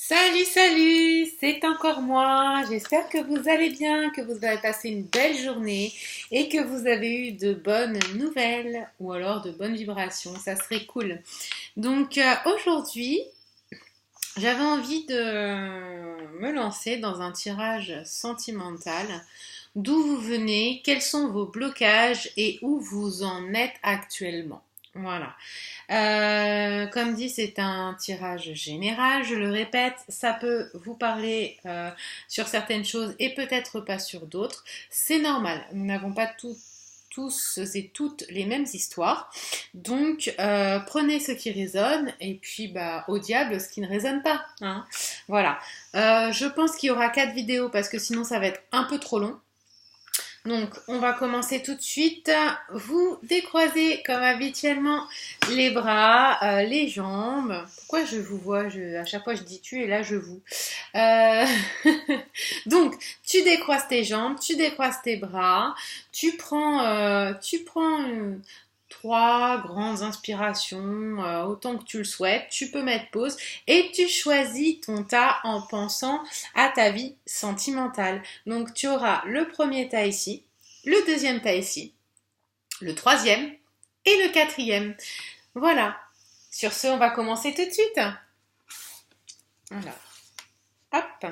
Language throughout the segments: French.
Salut, salut, c'est encore moi. J'espère que vous allez bien, que vous avez passé une belle journée et que vous avez eu de bonnes nouvelles ou alors de bonnes vibrations. Ça serait cool. Aujourd'hui, j'avais envie de me lancer dans un tirage sentimental. D'où vous venez, quels sont vos blocages et où vous en êtes actuellement. Voilà. Comme dit, c'est un tirage général. Je le répète, ça peut vous parler sur certaines choses et peut-être pas sur d'autres. C'est normal. Nous n'avons pas tous et toutes les mêmes histoires. Donc, prenez ce qui résonne et puis au diable ce qui ne résonne pas. Hein. Voilà. Je pense qu'il y aura 4 vidéos parce que sinon ça va être un peu trop long. Donc, on va commencer tout de suite. Vous décroisez comme habituellement les bras, les jambes. Pourquoi je vous vois à chaque fois je dis tu et là je vous. Euh, Donc, tu décroises tes jambes, tu décroises tes bras. Tu prends 3 grandes inspirations, autant que tu le souhaites. Tu peux mettre pause et tu choisis ton tas en pensant à ta vie sentimentale. Donc tu auras le premier tas ici, le deuxième tas ici, le troisième et le quatrième. Voilà. Sur ce, on va commencer tout de suite. Voilà. Hop.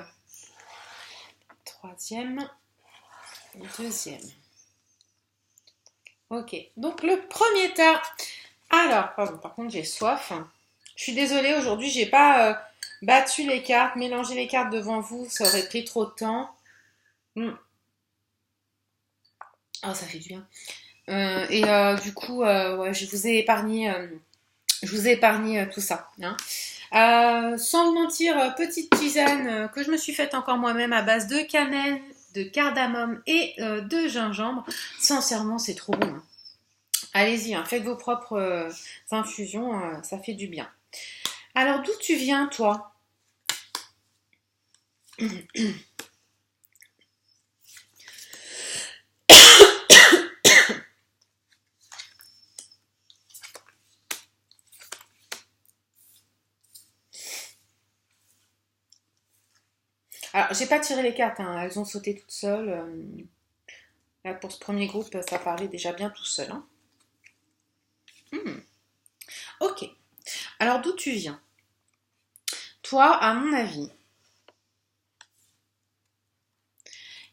Troisième, deuxième. Ok. Donc le premier tas. Alors, pardon, par contre, j'ai soif. Je suis désolée, aujourd'hui, j'ai pas battu les cartes, mélangé les cartes devant vous, ça aurait pris trop de temps. Oh, ça fait du bien. Du coup, ouais, je vous ai épargné tout ça. Hein. Sans vous mentir, petite tisane que je me suis faite encore moi-même à base de cannelle, de cardamome et de gingembre. Sincèrement, c'est trop bon. Hein. Allez-y, hein, faites vos propres infusions, ça fait du bien. Alors, d'où tu viens, toi? Alors, j'ai pas tiré les cartes, hein, elles ont sauté toutes seules. Là, pour ce premier groupe, ça parlait déjà bien tout seul. Hein. Ok. Alors, d'où tu viens? Toi, à mon avis,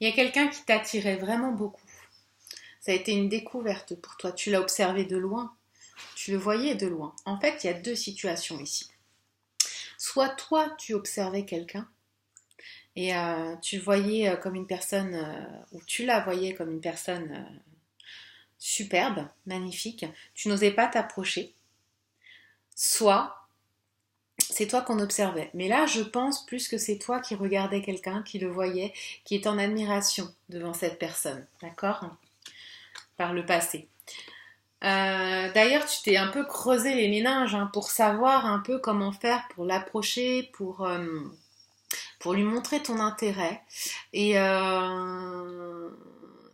il y a quelqu'un qui t'attirait vraiment beaucoup. Ça a été une découverte pour toi. Tu l'as observé de loin. Tu le voyais de loin. En fait, il y a 2 situations ici. Soit toi, tu observais quelqu'un et tu le voyais comme une personne, ou tu la voyais comme une personne superbe, magnifique. Tu n'osais pas t'approcher. Soit c'est toi qu'on observait. Mais là, je pense plus que c'est toi qui regardais quelqu'un, qui le voyait, qui est en admiration devant cette personne. D'accord? Par le passé. D'ailleurs, tu t'es un peu creusé les méninges hein, pour savoir un peu comment faire pour l'approcher, pour lui montrer ton intérêt. Et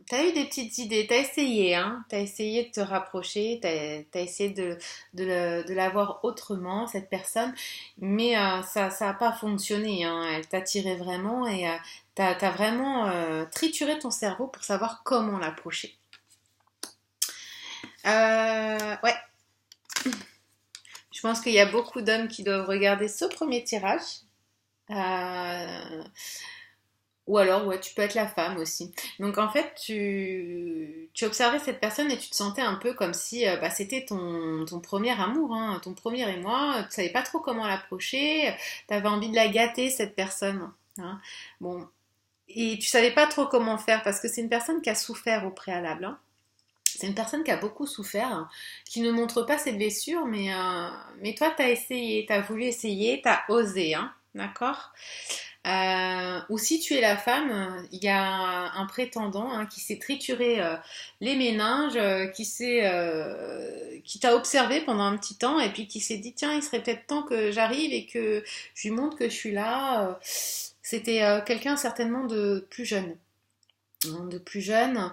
t'as eu des petites idées, t'as essayé, hein, t'as essayé de te rapprocher, t'as essayé de la voir autrement, cette personne, mais ça n'a pas fonctionné. Hein, elle t'attirait vraiment et t'as vraiment trituré ton cerveau pour savoir comment l'approcher. Ouais, je pense qu'il y a beaucoup d'hommes qui doivent regarder ce premier tirage. Euh, ou alors, ouais, tu peux être la femme aussi. Donc en fait, tu observais cette personne et tu te sentais un peu comme si c'était ton premier amour, hein, ton premier émoi. Tu savais pas trop comment l'approcher. Tu avais envie de la gâter, cette personne. Hein. Bon, et tu savais pas trop comment faire parce que c'est une personne qui a souffert au préalable. Hein. C'est une personne qui a beaucoup souffert, hein, qui ne montre pas ses blessures, mais toi, tu as essayé, tu as voulu essayer, tu as osé, hein, d'accord. Ou si tu es la femme, il y a un prétendant hein, qui s'est trituré les méninges, qui t'a observé pendant un petit temps et puis qui s'est dit tiens, il serait peut-être temps que j'arrive et que je lui montre que je suis là. C'était quelqu'un certainement de plus jeune. Hein, de plus jeune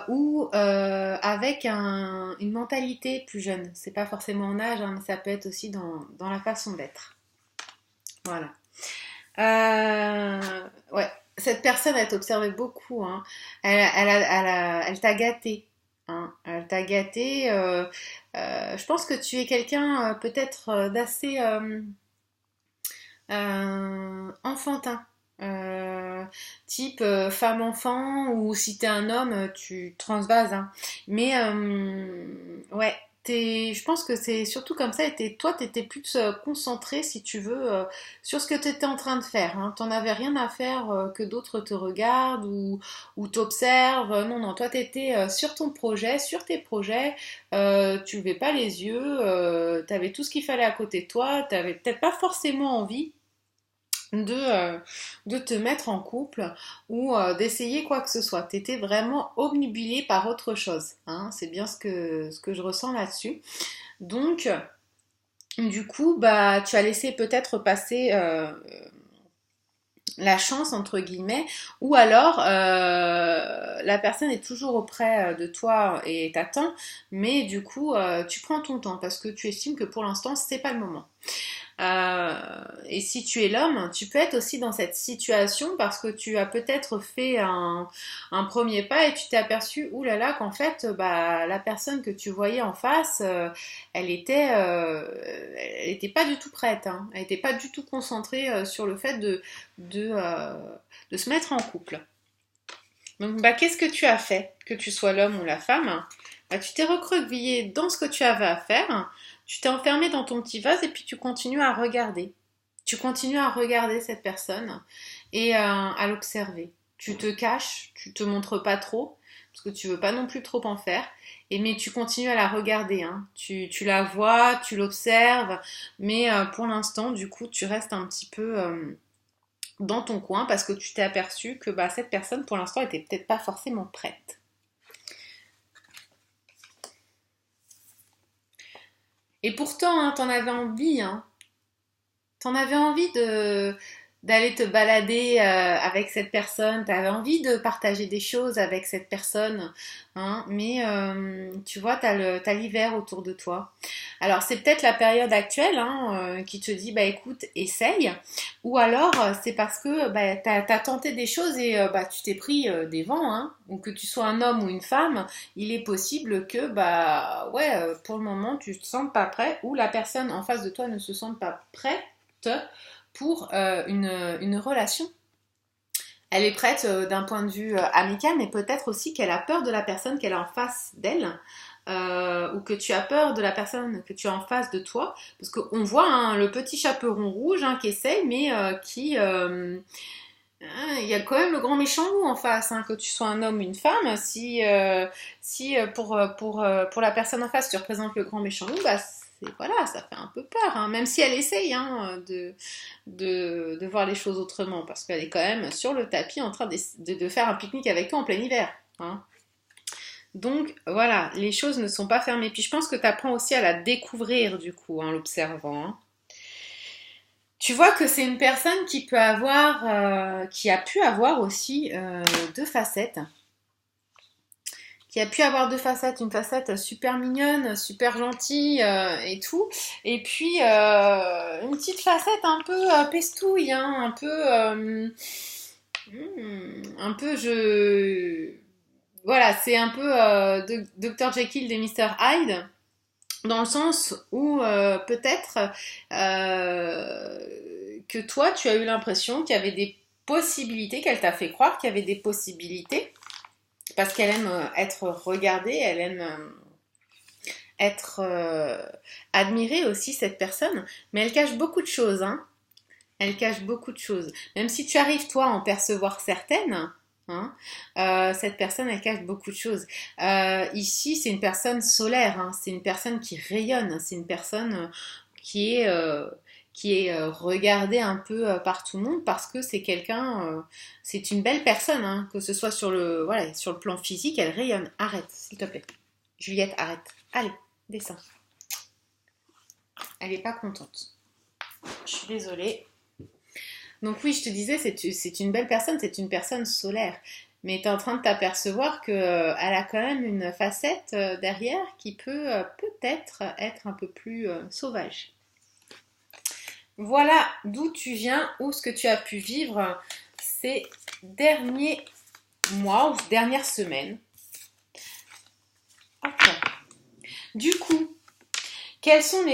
ou avec une mentalité plus jeune. C'est pas forcément en âge, hein, mais ça peut être aussi dans la façon d'être. Voilà. Ouais, cette personne, elle t'observait beaucoup, hein. Elle t'a gâté, hein. Elle t'a gâté. Je pense que tu es quelqu'un peut-être d'assez enfantin. Type femme-enfant, ou si t'es un homme, tu transvases, hein. Mais ouais, je pense que c'est surtout comme ça. Toi, t'étais plus concentré, si tu veux, sur ce que t'étais en train de faire, hein. T'en avais rien à faire que d'autres te regardent ou t'observent. Non, non, toi, t'étais sur ton projet, sur tes projets. Tu levais pas les yeux. T'avais tout ce qu'il fallait à côté de toi. T'avais peut-être pas forcément envie de, euh, de te mettre en couple ou d'essayer quoi que ce soit. Tu étais vraiment obnubilé par autre chose, hein. C'est bien ce que je ressens là-dessus. Donc, du coup, bah, tu as laissé peut-être passer la chance, entre guillemets, ou alors la personne est toujours auprès de toi et t'attend, mais du coup, tu prends ton temps parce que tu estimes que pour l'instant, c'est pas le moment. Euh, et si tu es l'homme, tu peux être aussi dans cette situation parce que tu as peut-être fait un premier pas et tu t'es aperçu, oulala, qu'en fait, bah, la personne que tu voyais en face, elle était pas du tout prête, hein. Elle était pas du tout concentrée sur le fait de, euh, de se mettre en couple. Donc, bah, qu'est-ce que tu as fait, que tu sois l'homme ou la femme? Bah, tu t'es recroquevillé dans ce que tu avais à faire, tu t'es enfermé dans ton petit vase et puis tu continues à regarder. Tu continues à regarder cette personne et à l'observer. Tu te caches, tu te montres pas trop, parce que tu veux pas non plus trop en faire, mais tu continues à la regarder, hein. Tu la vois, tu l'observes, mais pour l'instant, du coup, tu restes un petit peu dans ton coin parce que tu t'es aperçu que bah, cette personne, pour l'instant, était peut-être pas forcément prête. Et pourtant, hein, t'en avais envie, hein. T'en avais envie d'aller te balader avec cette personne, t'avais envie de partager des choses avec cette personne, hein, mais tu vois, t'as l'hiver autour de toi. Alors c'est peut-être la période actuelle, hein, qui te dit bah écoute, essaye, ou alors c'est parce que bah, t'as tenté des choses et bah tu t'es pris des vents, hein, ou que tu sois un homme ou une femme, il est possible que bah ouais, pour le moment tu te sens pas prêt, ou la personne en face de toi ne se sente pas prête pour une relation. Elle est prête d'un point de vue amical, mais peut-être aussi qu'elle a peur de la personne qu'elle a en face d'elle, ou que tu as peur de la personne que tu as en face de toi, parce qu'on voit, hein, le petit chaperon rouge, hein, qui essaye, mais il y a quand même le grand méchant loup en face, hein, que tu sois un homme ou une femme. Si pour la personne en face, tu représentes le grand méchant loup, bah, voilà, ça fait un peu peur, hein, même si elle essaye, hein, de voir les choses autrement, parce qu'elle est quand même sur le tapis en train de faire un pique-nique avec toi en plein hiver, hein. Donc voilà, les choses ne sont pas fermées. Puis je pense que tu apprends aussi à la découvrir du coup en l'observant, hein. Tu vois que c'est une personne qui peut avoir, qui a pu avoir aussi deux facettes. Qui a pu avoir deux facettes, une facette super mignonne, super gentille et tout, et puis une petite facette un peu pestouille, hein, un peu voilà, c'est un peu Dr Jekyll et Mr Hyde, dans le sens où peut-être que toi, tu as eu l'impression qu'il y avait des possibilités, qu'elle t'a fait croire qu'il y avait des possibilités, parce qu'elle aime être regardée, elle aime être admirée aussi, cette personne, mais elle cache beaucoup de choses, hein. Elle cache beaucoup de choses. Même si tu arrives, toi, à en percevoir certaines, hein, cette personne, elle cache beaucoup de choses. Ici, c'est une personne solaire, hein, c'est une personne qui rayonne, c'est une personne qui est, euh, qui est regardée un peu par tout le monde parce que c'est quelqu'un, c'est une belle personne, hein, que ce soit voilà, sur le plan physique, elle rayonne. Arrête, s'il te plaît. Juliette, arrête. Allez, descends. Elle n'est pas contente. Je suis désolée. Donc oui, je te disais, c'est une belle personne, c'est une personne solaire. Mais tu es en train de t'apercevoir qu'elle a quand même une facette derrière qui peut peut-être être un peu plus sauvage. voilà d'où tu viens ou ce que tu as pu vivre ces derniers mois ou dernières semaines. Ok. Du coup, quels sont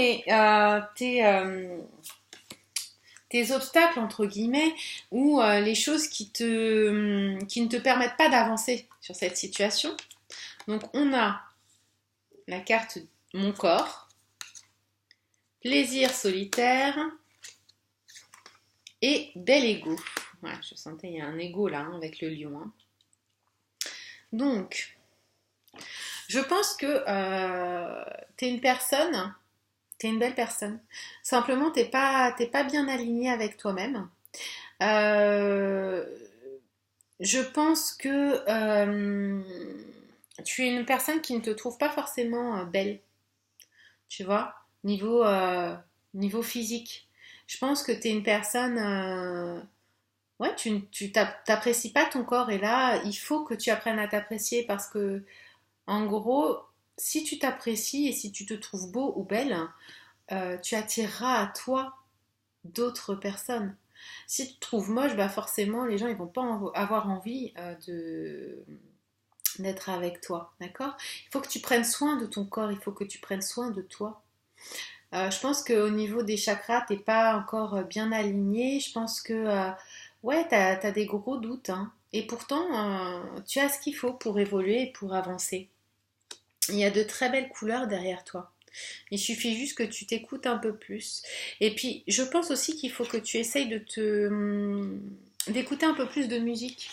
tes obstacles, entre guillemets, ou les choses qui ne te permettent pas d'avancer sur cette situation? Donc, on a la carte Mon corps, plaisir solitaire et bel ego. Ouais, je sentais, il y a un ego là, hein, avec le lion. Hein. Donc, je pense que t'es une personne, t'es une belle personne. Simplement, t'es pas bien aligné avec toi-même. Euh, je pense que tu es une personne qui ne te trouve pas forcément belle, tu vois, niveau physique. Je pense que tu es une personne, ouais, tu t'apprécies pas ton corps et là, il faut que tu apprennes à t'apprécier parce que, en gros, si tu t'apprécies et si tu te trouves beau ou belle, tu attireras à toi d'autres personnes. Si tu te trouves moche, bah forcément, les gens ils vont pas avoir envie d'être avec toi, d'accord? Il faut que tu prennes soin de ton corps, il faut que tu prennes soin de toi. Je pense qu'au niveau des chakras, t'es pas encore bien aligné. Je pense que ouais, t'as des gros doutes, hein. Et pourtant, tu as ce qu'il faut pour évoluer et pour avancer. Il y a de très belles couleurs derrière toi. Il suffit juste que tu t'écoutes un peu plus. Et puis, je pense aussi qu'il faut que tu essayes d'écouter un peu plus de musique.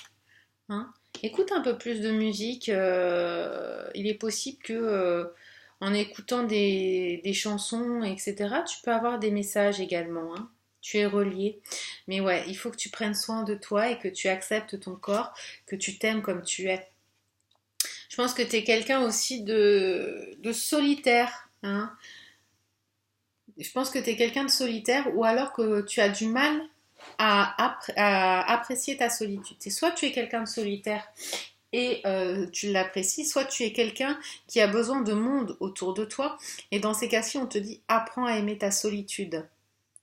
Hein. Écoute un peu plus de musique. Il est possible que en écoutant des chansons, etc., tu peux avoir des messages également. Hein. Tu es relié. Mais ouais, il faut que tu prennes soin de toi et que tu acceptes ton corps, que tu t'aimes comme tu es. Je pense que tu es quelqu'un aussi de solitaire. Hein. Je pense que tu es quelqu'un de solitaire ou alors que tu as du mal à apprécier ta solitude. C'est soit tu es quelqu'un de solitaire et tu l'apprécies, soit tu es quelqu'un qui a besoin de monde autour de toi. Et dans ces cas-ci, on te dit apprends à aimer ta solitude.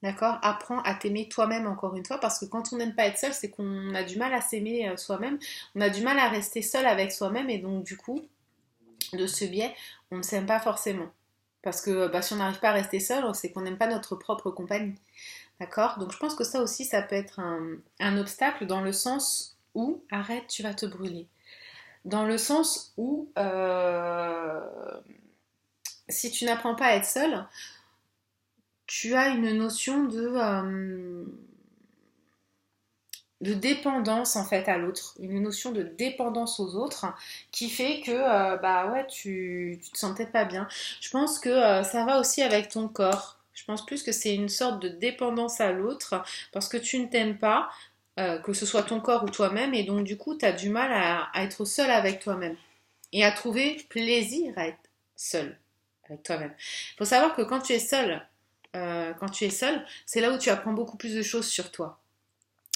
D'accord? Apprends à t'aimer toi-même encore une fois, parce que quand on n'aime pas être seul, c'est qu'on a du mal à s'aimer soi-même, on a du mal à rester seul avec soi-même, et donc du coup, de ce biais, on ne s'aime pas forcément. Parce que bah, si on n'arrive pas à rester seul, c'est qu'on n'aime pas notre propre compagnie. D'accord? Donc je pense que ça aussi, ça peut être un obstacle dans le sens où, arrête, tu vas te brûler. Dans le sens où, si tu n'apprends pas à être seul, tu as une notion de dépendance en fait à l'autre, une notion de dépendance aux autres qui fait que bah ouais tu te sens peut-être pas bien. Je pense que ça va aussi avec ton corps. Je pense plus que c'est une sorte de dépendance à l'autre parce que tu ne t'aimes pas, que ce soit ton corps ou toi-même, et donc du coup tu as du mal à être seul avec toi-même et à trouver plaisir à être seul avec toi-même. Il faut savoir que quand tu es seul, c'est là où tu apprends beaucoup plus de choses sur toi.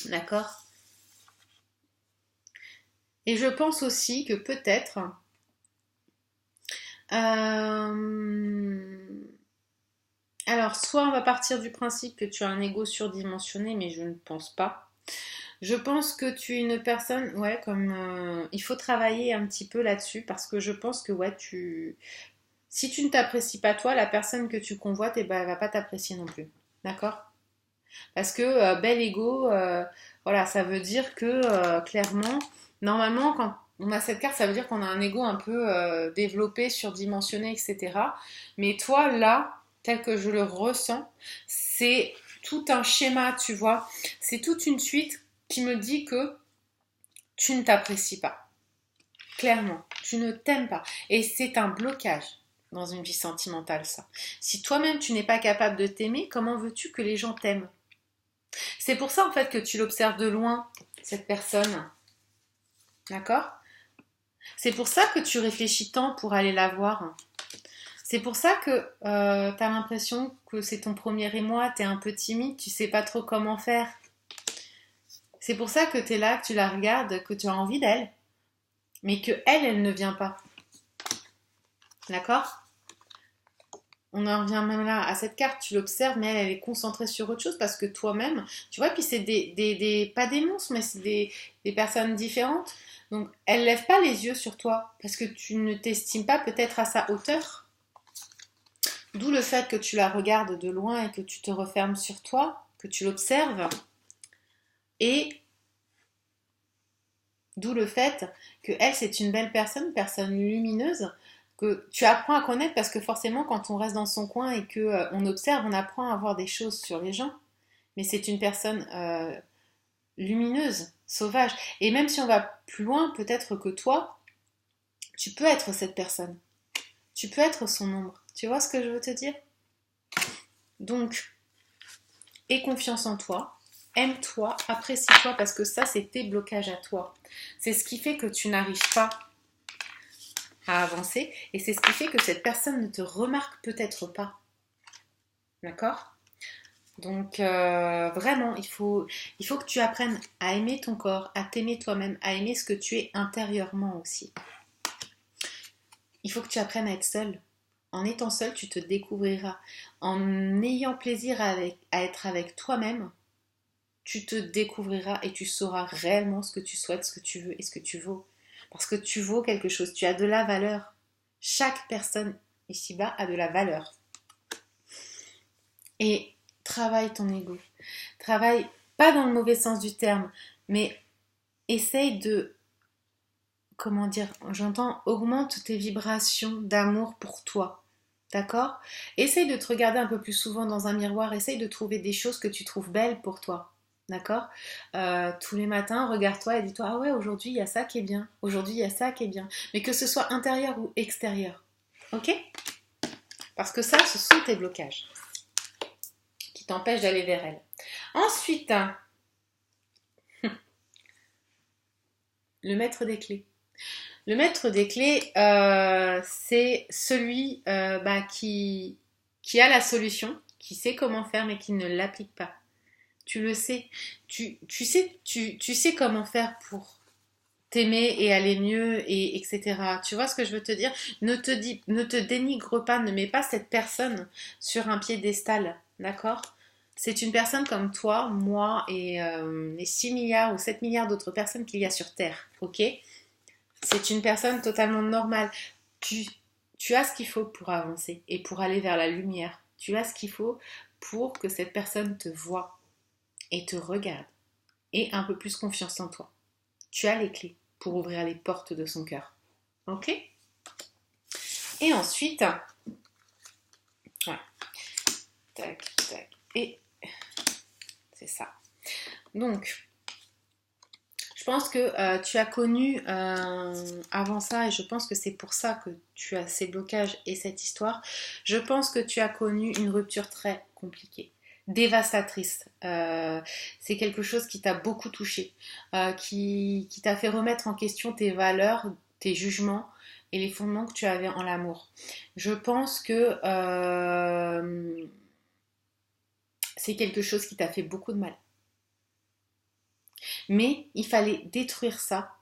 D'accord? Et je pense aussi que peut-être, alors soit on va partir du principe que tu as un ego surdimensionné, mais je ne pense pas. Je pense que tu es une personne, ouais, comme il faut travailler un petit peu là-dessus parce que je pense que ouais, si tu ne t'apprécies pas toi, la personne que tu convoites, eh ben, elle va pas t'apprécier non plus. D'accord? Parce que bel ego, voilà, ça veut dire que clairement, normalement, quand on a cette carte, ça veut dire qu'on a un ego un peu développé, surdimensionné, etc. Mais toi, là, tel que je le ressens, c'est tout un schéma, tu vois. C'est toute une suite qui me dit que tu ne t'apprécies pas. Clairement, tu ne t'aimes pas. Et c'est un blocage dans une vie sentimentale, ça. Si toi-même, tu n'es pas capable de t'aimer, comment veux-tu que les gens t'aiment? C'est pour ça en fait que tu l'observes de loin, cette personne. D'accord? C'est pour ça que tu réfléchis tant pour aller la voir. C'est pour ça que tu as l'impression que c'est ton premier émoi, tu es un peu timide, tu sais pas trop comment faire. C'est pour ça que tu es là, que tu la regardes, que tu as envie d'elle, mais que elle ne vient pas. D'accord? on en revient même là à cette carte, tu l'observes, mais elle est concentrée sur autre chose parce que toi-même, tu vois, puis c'est pas des monstres, mais c'est des personnes différentes. Donc, elle lève pas les yeux sur toi parce que tu ne t'estimes pas peut-être à sa hauteur. D'où le fait que tu la regardes de loin et que tu te refermes sur toi, que tu l'observes. Et d'où le fait que elle, c'est une personne lumineuse, que tu apprends à connaître parce que forcément, quand on reste dans son coin et que on observe, on apprend à voir des choses sur les gens. Mais c'est une personne lumineuse, sauvage. Et même si on va plus loin, peut-être que toi, tu peux être cette personne. Tu peux être son ombre. Tu vois ce que je veux te dire? Donc, aie confiance en toi. Aime-toi, apprécie-toi parce que ça, c'est tes blocages à toi. C'est ce qui fait que tu n'arrives pas à avancer et c'est ce qui fait que cette personne ne te remarque peut-être pas. D'accord? Donc vraiment, il faut que tu apprennes à aimer ton corps, à t'aimer toi-même, à aimer ce que tu es intérieurement aussi. Il faut que tu apprennes à être seul. En étant seul, tu te découvriras. En ayant plaisir à être avec toi-même, tu te découvriras et tu sauras réellement ce que tu souhaites, ce que tu veux et ce que tu vaux. Parce que tu vaux quelque chose, tu as de la valeur. Chaque personne ici-bas a de la valeur. Et travaille ton ego. Travaille, pas dans le mauvais sens du terme, mais essaye de, comment dire, j'entends, augmente tes vibrations d'amour pour toi. D'accord? Essaye de te regarder un peu plus souvent dans un miroir, essaye de trouver des choses que tu trouves belles pour toi. D'accord? Tous les matins, regarde-toi et dis-toi, ah ouais, aujourd'hui il y a ça qui est bien, aujourd'hui il y a ça qui est bien. Mais que ce soit intérieur ou extérieur. Ok? Parce que ça, ce sont tes blocages qui t'empêchent d'aller vers elle. Ensuite, le maître des clés. Le maître des clés, c'est celui qui a la solution, qui sait comment faire mais qui ne l'applique pas. Tu le sais. Tu sais comment faire pour t'aimer et aller mieux, et etc. Tu vois ce que je veux te dire? Ne te dénigre pas, ne mets pas cette personne sur un piédestal, d'accord? C'est une personne comme toi, moi et les 6 milliards ou 7 milliards d'autres personnes qu'il y a sur Terre, ok? C'est une personne totalement normale. Tu, tu as ce qu'il faut pour avancer et pour aller vers la lumière. Tu as ce qu'il faut pour que cette personne te voie et te regarde et un peu plus confiance en toi. Tu as les clés pour ouvrir les portes de son cœur. Ok? Et ensuite, ouais, tac, tac, et c'est ça. Donc, je pense que tu as connu avant ça, et je pense que c'est pour ça que tu as ces blocages et cette histoire, je pense que tu as connu une rupture très compliquée, dévastatrice. C'est quelque chose qui t'a beaucoup touché, qui t'a fait remettre en question tes valeurs, tes jugements et les fondements que tu avais en l'amour. Je pense que c'est quelque chose qui t'a fait beaucoup de mal. Mais il fallait détruire ça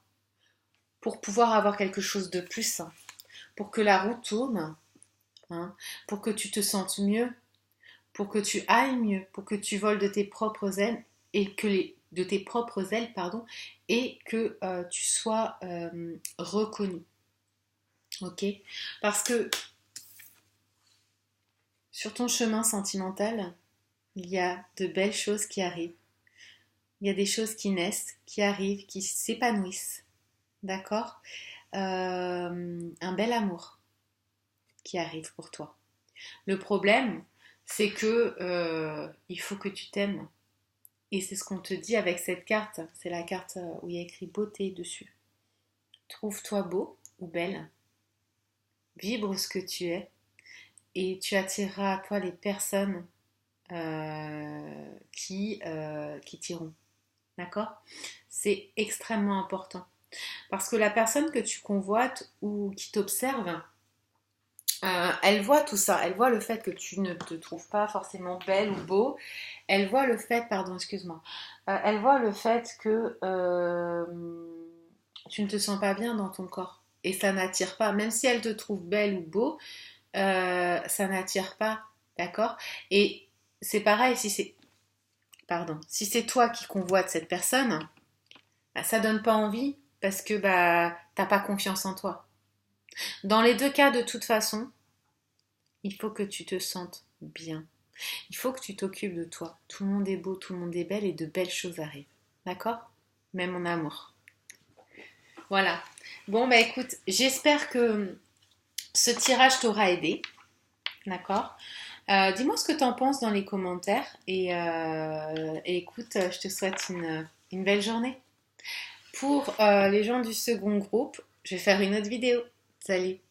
pour pouvoir avoir quelque chose de plus sain, pour que la roue tourne, hein, pour que tu te sentes mieux, pour que tu ailles mieux, pour que tu voles de tes propres ailes et que tu sois reconnu. Ok? Parce que sur ton chemin sentimental, il y a de belles choses qui arrivent. Il y a des choses qui naissent, qui arrivent, qui s'épanouissent. D'accord? Un bel amour qui arrive pour toi. Le problème, c'est que il faut que tu t'aimes. Et c'est ce qu'on te dit avec cette carte. C'est la carte où il y a écrit beauté dessus. Trouve-toi beau ou belle. Vibre ce que tu es. Et tu attireras à toi les personnes qui t'iront. D'accord? C'est extrêmement important. Parce que la personne que tu convoites ou qui t'observe, elle voit tout ça. Elle voit le fait que tu ne te trouves pas forcément belle ou beau. Elle voit le fait, pardon, excuse-moi. Elle voit le fait que tu ne te sens pas bien dans ton corps. Et ça n'attire pas. Même si elle te trouve belle ou beau, ça n'attire pas, d'accord? Et c'est pareil, si c'est toi qui convoites cette personne, bah, ça donne pas envie parce que bah t'as pas confiance en toi. Dans les deux cas, de toute façon, il faut que tu te sentes bien. Il faut que tu t'occupes de toi. Tout le monde est beau, tout le monde est belle et de belles choses arrivent. D'accord? Même en amour. Voilà. Bon, bah écoute, j'espère que ce tirage t'aura aidé. D'accord? Dis-moi ce que tu en penses dans les commentaires et écoute, je te souhaite une belle journée. Pour les gens du second groupe, je vais faire une autre vidéo. Salut!